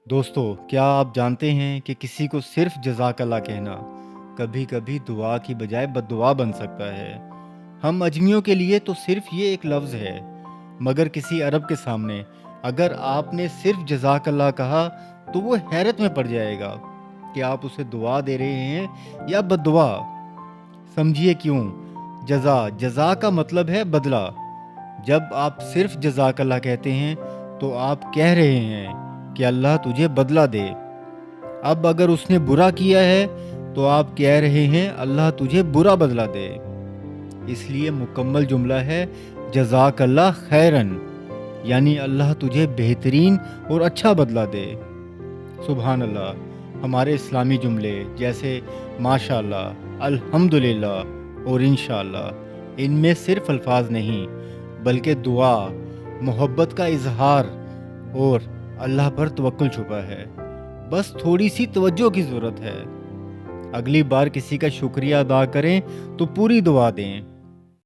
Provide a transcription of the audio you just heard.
दोस्तों, क्या आप जानते हैं कि किसी को सिर्फ जज़ाकल्लाह कहना कभी कभी दुआ की बजाय बद्दुआ बन सकता है। हम अजमियों के लिए तो सिर्फ ये एक लफ्ज़ है, मगर किसी अरब के सामने अगर आपने सिर्फ जज़ाकल्लाह कहा तो वो हैरत में पड़ जाएगा कि आप उसे दुआ दे रहे हैं या बद्दुआ। समझिए क्यों। जज़ा का मतलब है बदला। जब आप सिर्फ जज़ाकल्लाह कहते हैं तो आप कह रहे हैं कि अल्लाह तुझे बदला दे। अब अगर उसने बुरा किया है तो आप कह रहे हैं अल्लाह तुझे बुरा बदला दे। इसलिए मुकम्मल जुमला है जज़ाकल्लाह खैरन, यानी अल्लाह तुझे बेहतरीन और अच्छा बदला दे। सुभान अल्लाह। हमारे इस्लामी जुमले जैसे माशाअल्लाह, अल्हम्दुलिल्लाह और इंशाअल्लाह, इनमें सिर्फ अल्फाज नहीं बल्कि दुआ, मोहब्बत का इजहार और अल्लाह पर तवक्कुल छुपा है। बस थोड़ी सी तवज्जो की ज़रूरत है। अगली बार किसी का शुक्रिया अदा करें तो पूरी दुआ दें।